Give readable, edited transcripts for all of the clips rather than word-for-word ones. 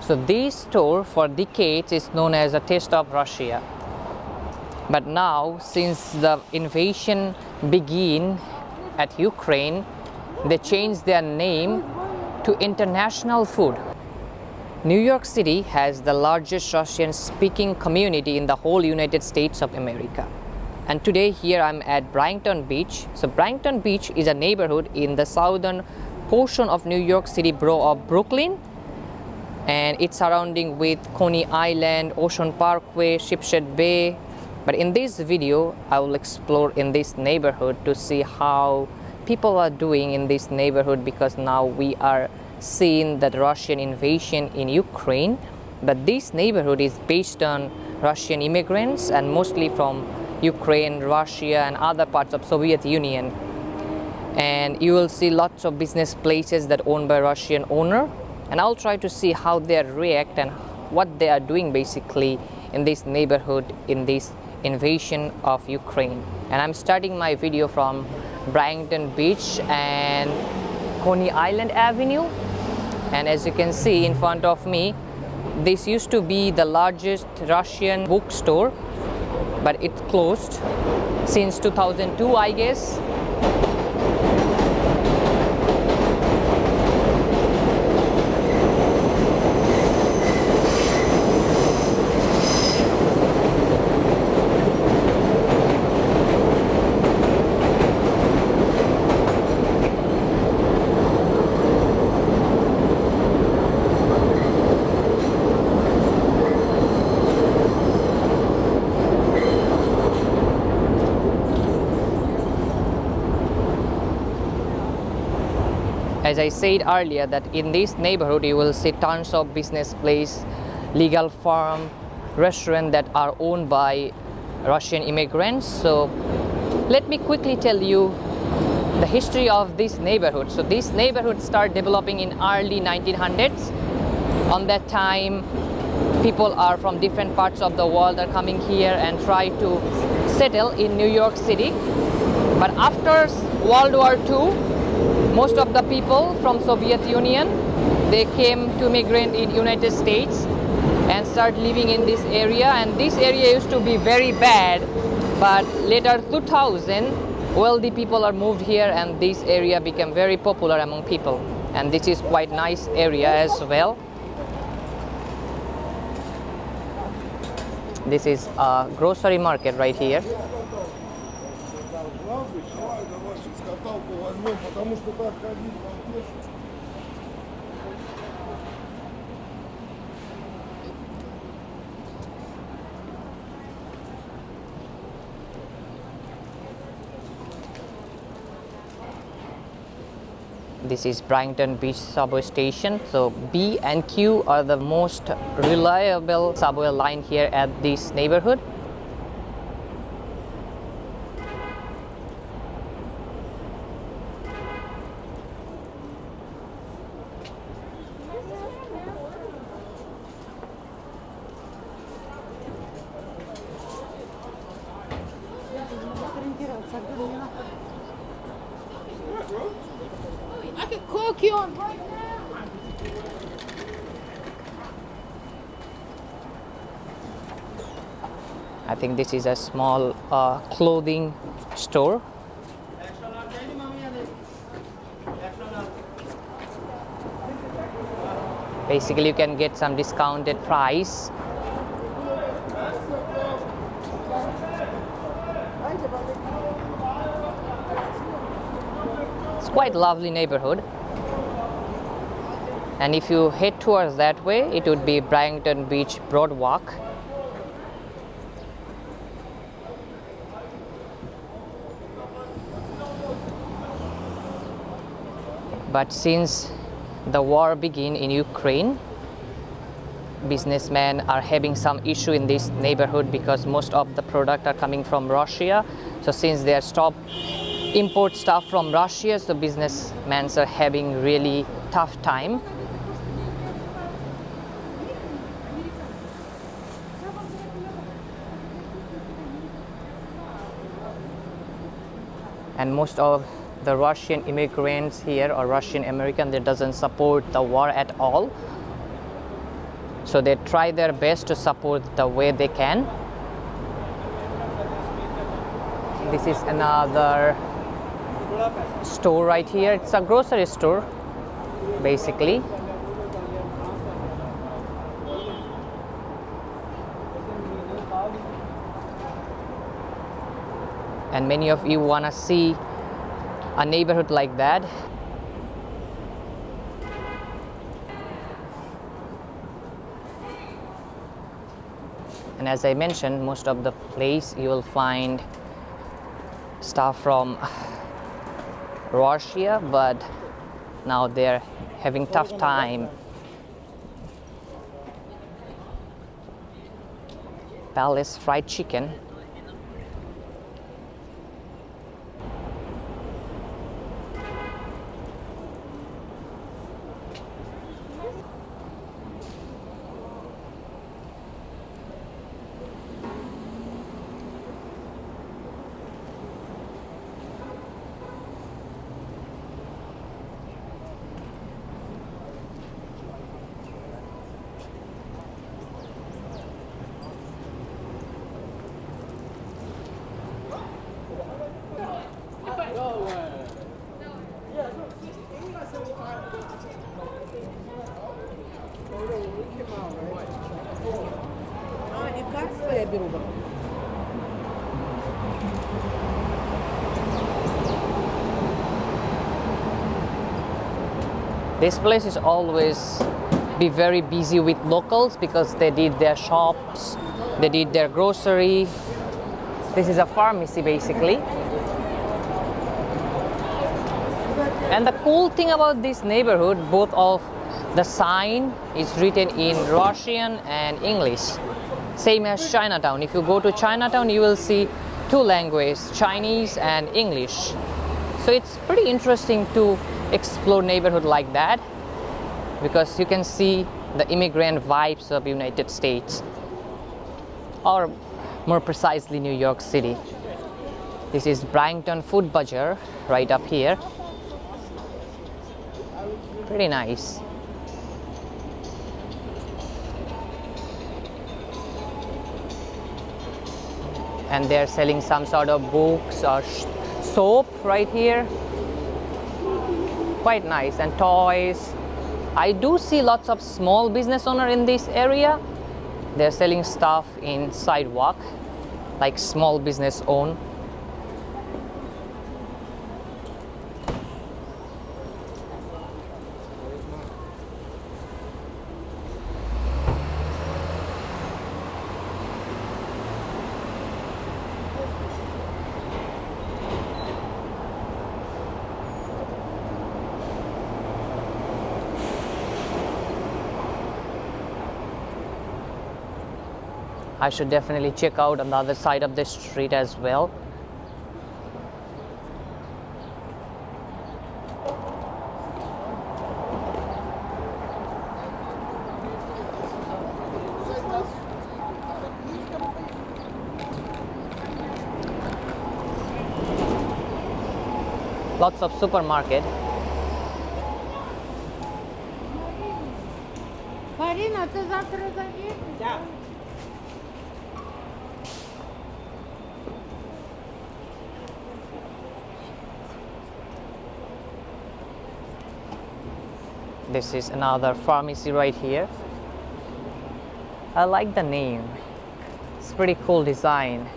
So this store for decades is known as a taste of Russia. But now, since the invasion began at Ukraine, they changed their name to International Food. New York City has the largest Russian-speaking community in the whole United States of America. And today here I'm at Brighton Beach. So Brighton Beach is a neighborhood in the southern portion of New York City borough of Brooklyn. And it's surrounding with Coney Island, Ocean Parkway, Shipshead Bay. But in this video, I will explore in this neighborhood to see how people are doing in this neighborhood, because now we are seeing the Russian invasion in Ukraine. But this neighborhood is based on Russian immigrants and mostly from Ukraine, Russia and other parts of Soviet Union. And you will see lots of business places that owned by Russian owner. And I'll try to see how they react and what they are doing basically in this neighborhood in this invasion of Ukraine. And I'm starting my video from Brighton Beach and Coney Island Avenue. And as you can see in front of me, this used to be the largest Russian bookstore, but it closed since 2002, I guess. As I said earlier, that in this neighborhood you will see tons of business place, legal firm, restaurant that are owned by Russian immigrants. So let me quickly tell you the history of this neighborhood. So this neighborhood started developing in early 1900s. On that time, people are from different parts of the world are coming here and try to settle in New York City. But after World War II, most of the people from Soviet Union, they came to immigrate in United States and start living in this area. And this area used to be very bad, but later 2000, wealthy people are moved here and this area became very popular among people. And this is quite nice area as well. This is a grocery market right here. This is Brighton Beach subway station. So B and Q are the most reliable subway line here at this neighborhood. I can cook you on. I think this is a small clothing store. Basically, you can get some discounted price. It's quite lovely neighborhood. And if you head towards that way, it would be Brighton Beach Boardwalk. But since the war began in Ukraine, businessmen are having some issue in this neighborhood because most of the product are coming from Russia. So since they are stopped import stuff from Russia, so businessmen are having really tough time. And most of the Russian immigrants here or Russian American, they doesn't support the war at all. So they try their best to support the way they can. This is another store right here. It's a grocery store basically. And many of you want to see a neighborhood like that. And as I mentioned, most of the place you will find stuff from Russia, but now they're having tough time. Palace fried chicken. This place is always be very busy with locals because they did their shops, they did their grocery. This is a pharmacy basically. And the cool thing about this neighborhood, both of the sign is written in Russian and English. Same as Chinatown. If you go to Chinatown, you will see two languages, Chinese and English. So it's pretty interesting to explore neighborhood like that because you can see the immigrant vibes of United States, or more precisely New York City. This is Brighton Food Bazaar right up here. Pretty nice. And they're selling some sort of books or soap right here. Quite nice. And toys. I do see lots of small business owners in this area. They're selling stuff in sidewalk, like small business owned. I should definitely check out on the other side of the street as well. Lots of supermarket. Marina, ты завтра заедешь? Да. This is another pharmacy right here. I like the name. It's pretty cool design.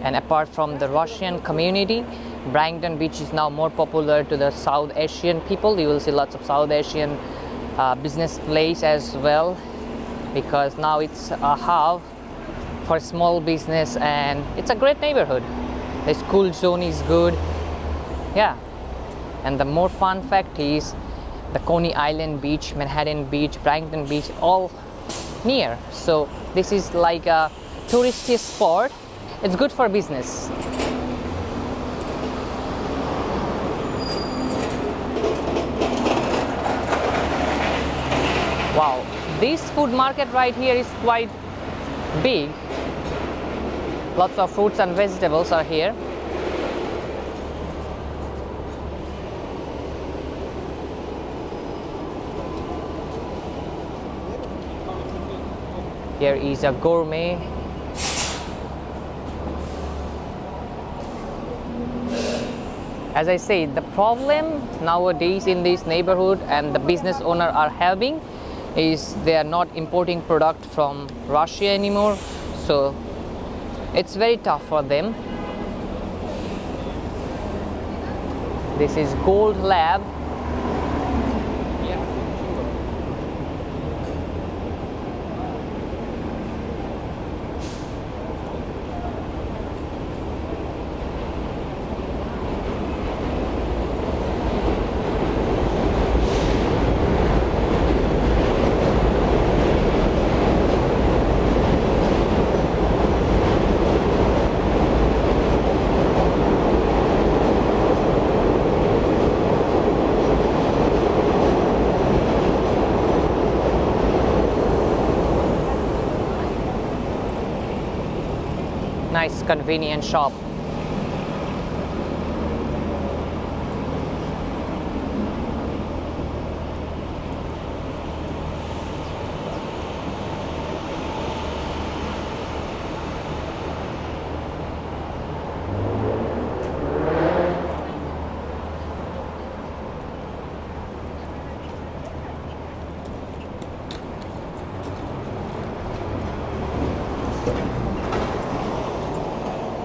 And apart from the Russian community, Brighton Beach is now more popular to the South Asian people. You will see lots of South Asian business place as well, because now it's a hub for small business and it's a great neighborhood. The school zone is good. Yeah. And the more fun fact is the Coney Island Beach, Manhattan Beach, Brighton Beach, all near. So this is like a touristy spot. It's good for business. Wow. This food market right here is quite big. Lots of fruits and vegetables are here. Here is a gourmet. As I say, the problem nowadays in this neighborhood and the business owner are having is they are not importing product from Russia anymore, so it's very tough for them. This is Gold Lab. Nice convenient shop.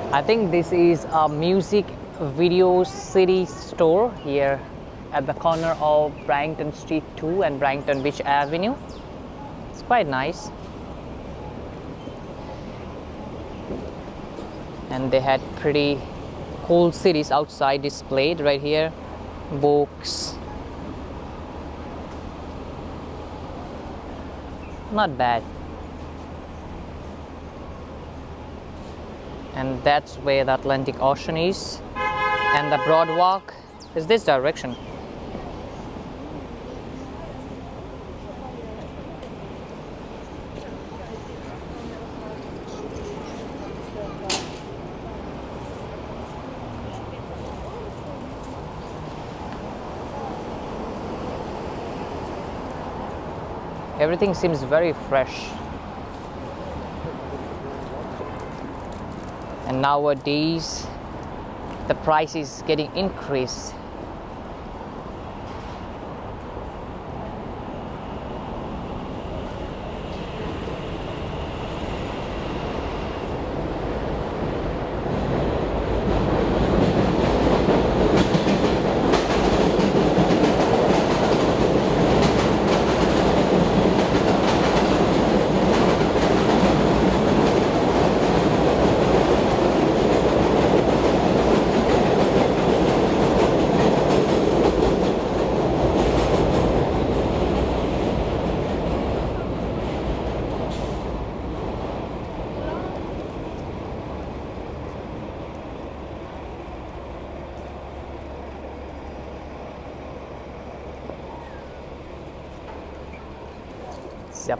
I think this is a music video CD store here at the corner of Brighton Street 2 and Brighton Beach Avenue. It's quite nice. And they had pretty cool CDs outside displayed right here. Books. Not bad. And that's where the Atlantic Ocean is, and the broad walk is this direction. Everything seems very fresh. And nowadays, the price is getting increased.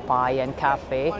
Pie and cafe.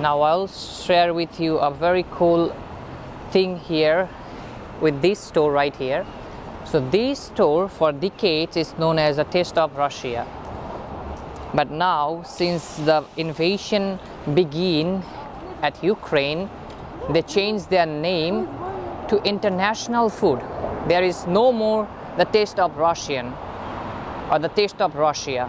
Now I'll share with you a very cool thing here with this store right here. So this store for decades is known as a Taste of Russia. But now, since the invasion began at Ukraine, they changed their name to International Food. There is no more the Taste of Russian or the Taste of Russia.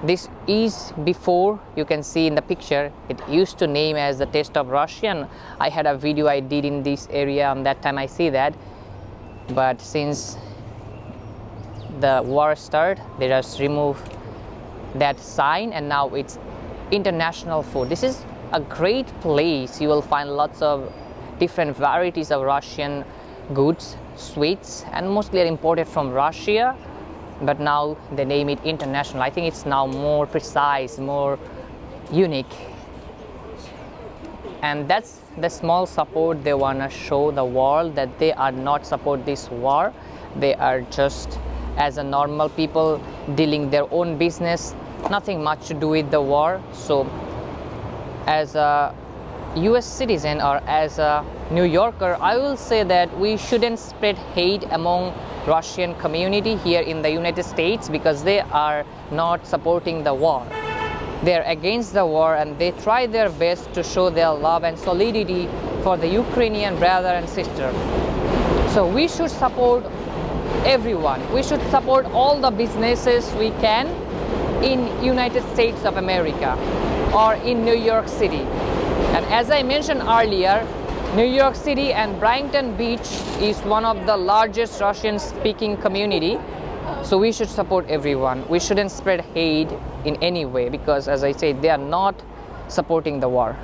This is before, you can see in the picture, it used to name as the Taste of Russian. I had a video I did in this area, and that time I see that. But since the war started, they just removed that sign, and now it's international food. This is a great place. You will find lots of different varieties of Russian goods, sweets, and mostly are imported from Russia, but now they name it international. I think it's now more precise, more unique, and that's the small support they want to show the world, that they are not support this war. They are just as a normal people dealing their own business, nothing much to do with the war. So as a US citizen or as a New Yorker, I will say that we shouldn't spread hate among Russian community here in the United States, because they are not supporting the war. They are against the war, and they try their best to show their love and solidarity for the Ukrainian brother and sister. So we should support everyone. We should support all the businesses we can in United States of America or in New York City. And as I mentioned earlier, New York City and Brighton Beach is one of the largest Russian speaking community. So we should support everyone. We shouldn't spread hate in any way, because as I said, they are not supporting the war.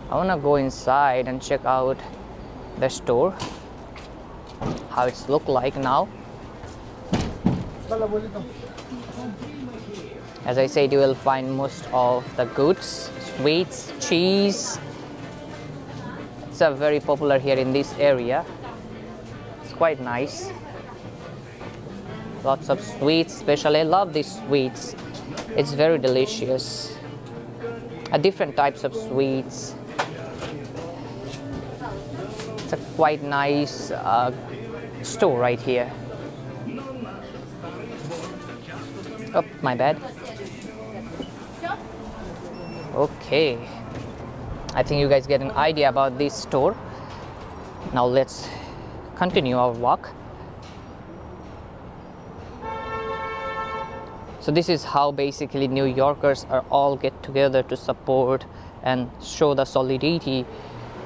I want to go inside and check out the store, how it's look like now. As I said, you will find most of the goods, sweets, cheese. It's a very popular here in this area. It's quite nice. Lots of sweets, especially I love these sweets. It's very delicious. Different types of sweets. It's a quite nice store right here. Oh, my bad. Okay, I think you guys get an idea about this store. Now let's continue our walk. So this is how basically New Yorkers are all get together to support and show the solidarity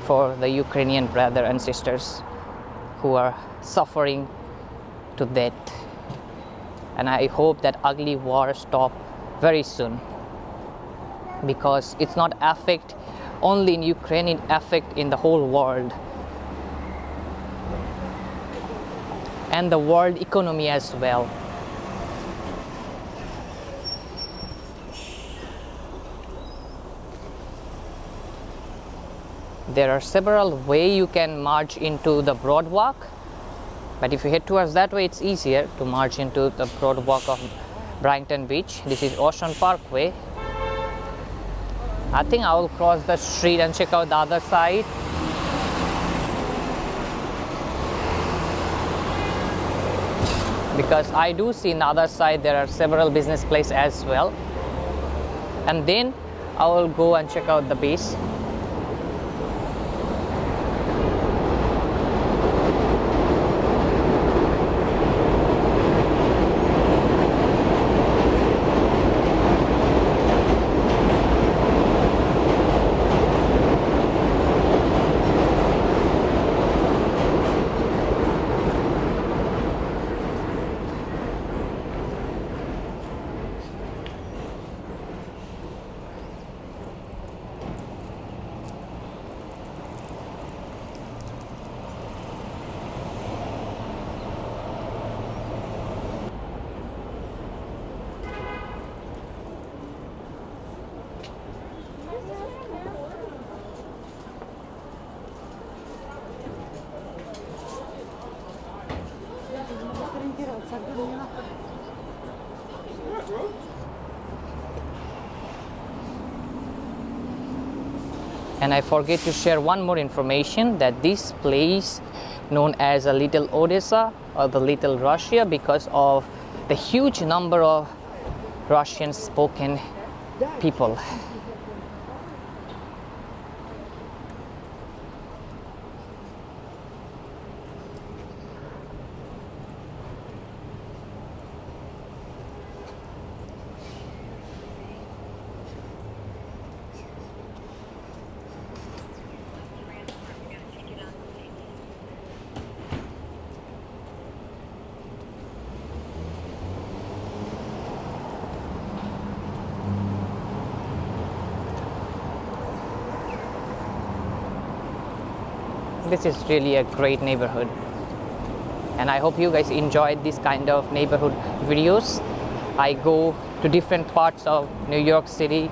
for the Ukrainian brother and sisters who are suffering to death. And I hope that ugly war stop very soon, because it's not affect only in Ukraine, it affect in the whole world and the world economy as well. There are several ways you can march into the broad walk, but if you head towards that way, it's easier to march into the broad walk of Brighton Beach. This is Ocean Parkway. I think I will cross the street and check out the other side. Because I do see on the other side there are several business places as well. And then I will go and check out the base. And I forget to share one more information, that this place known as a Little Odessa or the Little Russia because of the huge number of Russian spoken people. This is really a great neighborhood. And I hope you guys enjoyed this kind of neighborhood videos. I go to different parts of New York City,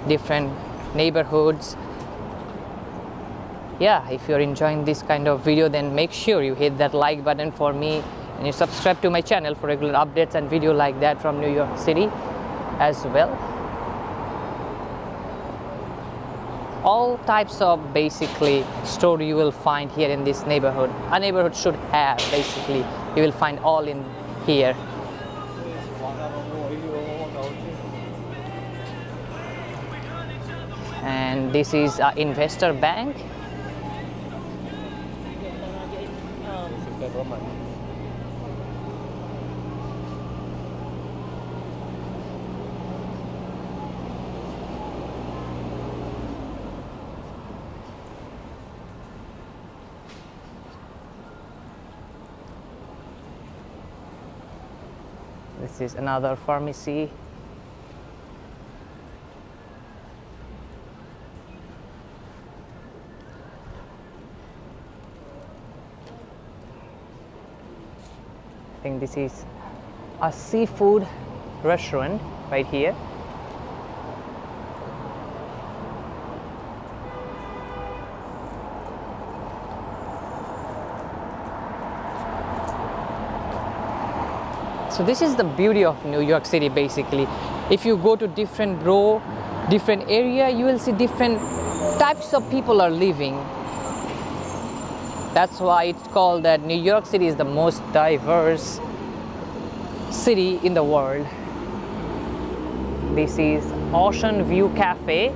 different neighborhoods. Yeah, if you're enjoying this kind of video, then make sure you hit that like button for me and you subscribe to my channel for regular updates and video like that from New York City as well. All types of basically store you will find here in this neighborhood. A neighborhood should have basically, you will find all in here. And this is an investor bank. This is another pharmacy. I think this is a seafood restaurant right here. So this is the beauty of New York City basically. If you go to different row, different area, you will see different types of people are living. That's why it's called that New York City is the most diverse city in the world. This is Ocean View Cafe.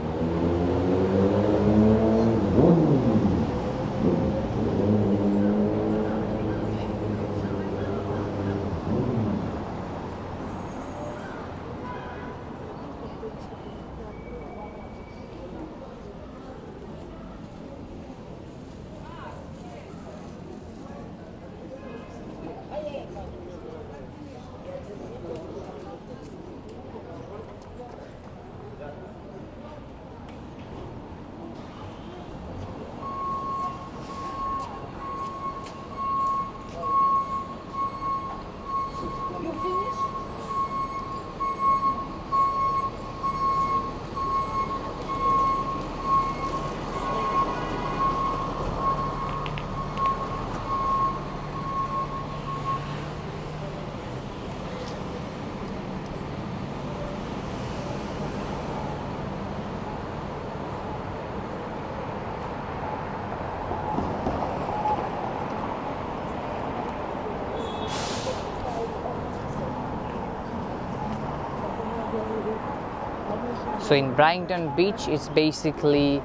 So in Brighton Beach, it's basically,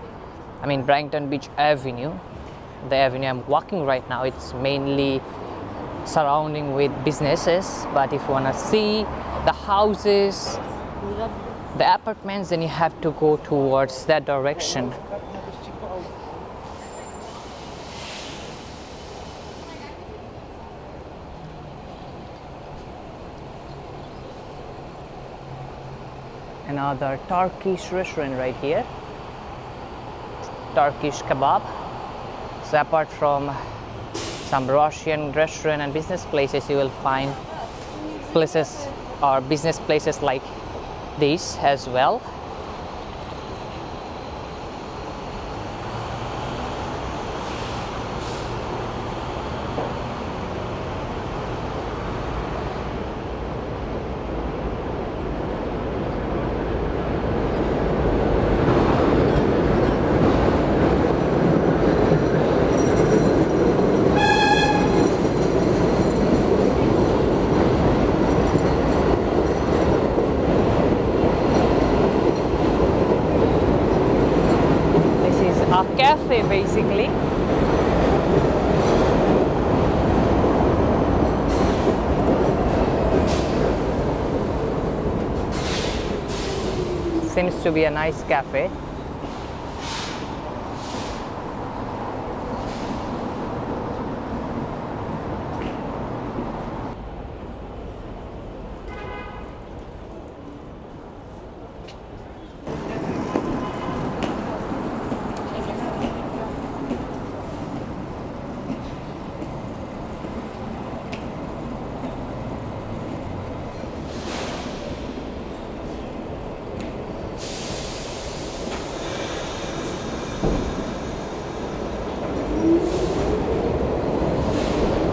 Brighton Beach Avenue. The avenue I'm walking right now, it's mainly surrounding with businesses. But if you want to see the houses, the apartments, then you have to go towards that direction. Another Turkish restaurant right here, Turkish kebab. So apart from some Russian restaurant and business places, you will find places or business places like this as well. Cafe basically. Seems to be a nice cafe.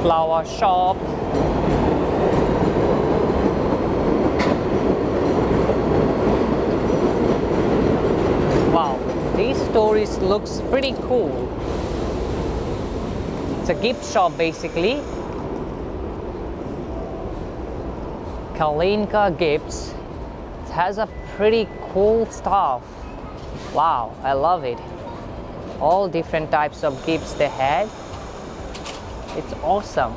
flower shop. Wow, these stories looks pretty cool. It's a gift shop basically. Kalinka Gifts. It has a pretty cool stuff. Wow, I love it. All different types of gifts they had. It's awesome.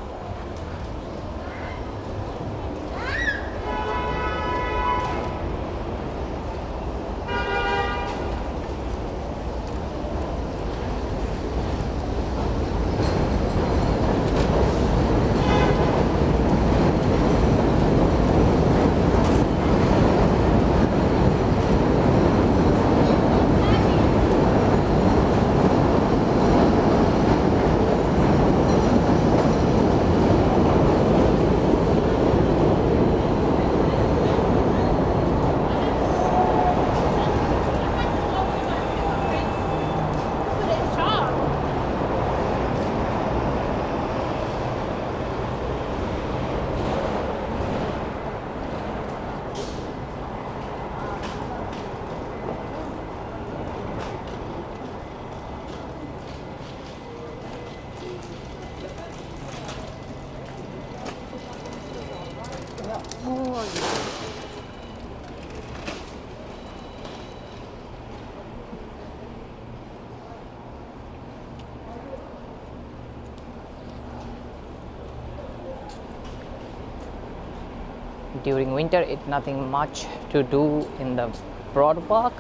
During winter, it's nothing much to do in the boardwalk,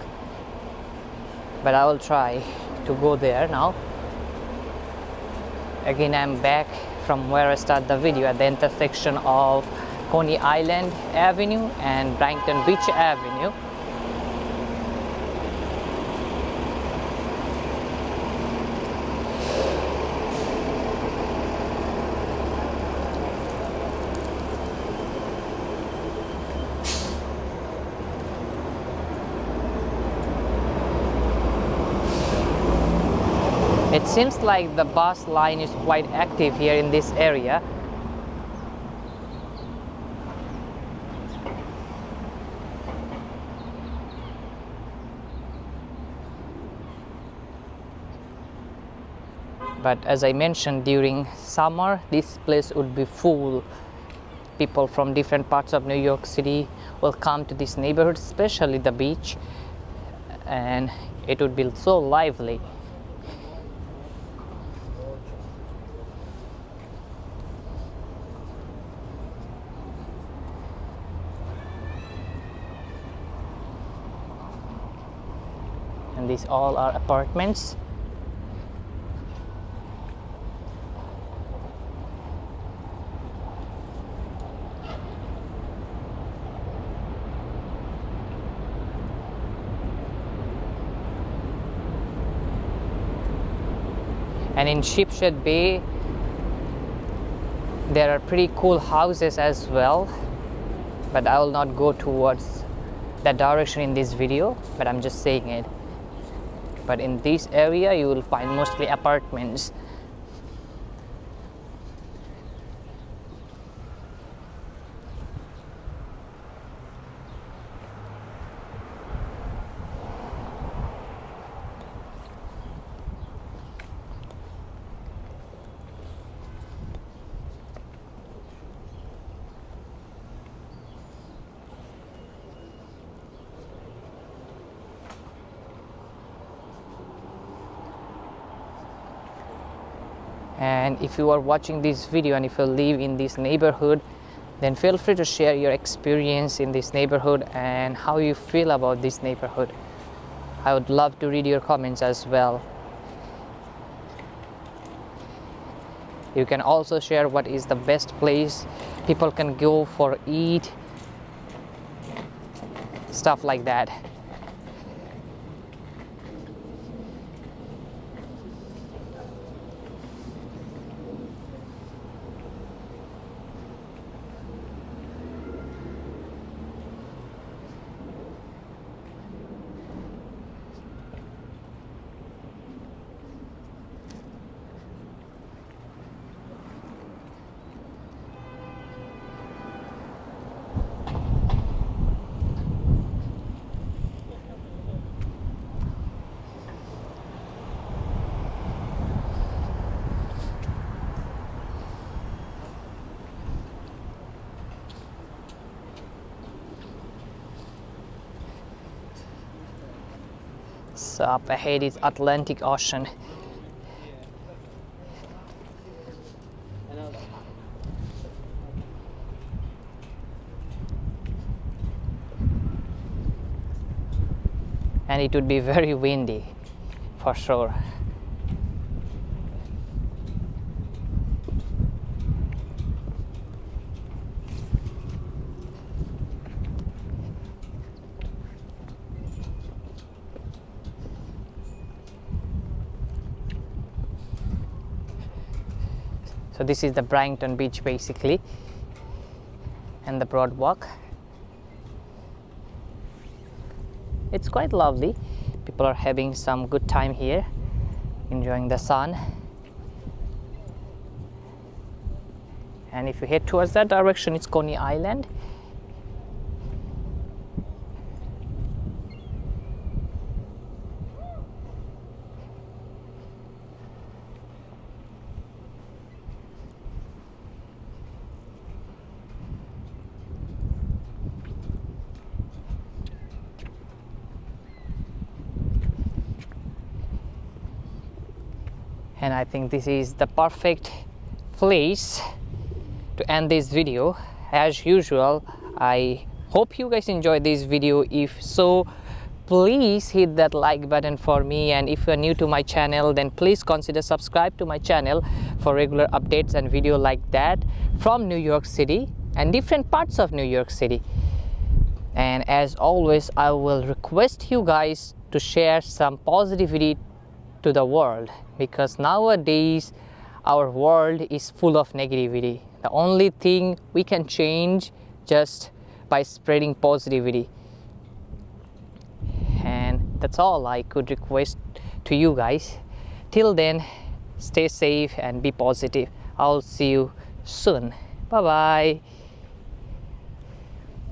but I will try to go there now. Again, I'm back from where I started the video at the intersection of Coney Island Avenue and Brighton Beach Avenue. It seems like the bus line is quite active here in this area. But as I mentioned, during summer, this place would be full. People from different parts of New York City will come to this neighborhood, especially the beach, and it would be so lively. And these all are apartments. And in Sheepshead Bay, there are pretty cool houses as well, but I will not go towards that direction in this video, but I'm just saying it. But in this area, you will find mostly apartments. And if you are watching this video and if you live in this neighborhood, then feel free to share your experience in this neighborhood and how you feel about this neighborhood. I would love to read your comments as well. You can also share what is the best place people can go for eat, stuff like that. So up ahead is Atlantic Ocean. And it would be very windy for sure. So this is the Brighton Beach basically, and the broad walk. It's quite lovely. People are having some good time here, enjoying the sun. And if you head towards that direction, it's Coney Island. And I think this is the perfect place to end this video. As usual, I hope you guys enjoyed this video. If so, please hit that like button for me, and if you're new to my channel, then please consider subscribe to my channel for regular updates and video like that from New York City and different parts of New York City. And as always, I will request you guys to share some positivity to the world, because nowadays our world is full of negativity. The only thing we can change just by spreading positivity, and that's all I could request to you guys. Till then, stay safe and be positive. I'll see you soon. Bye bye.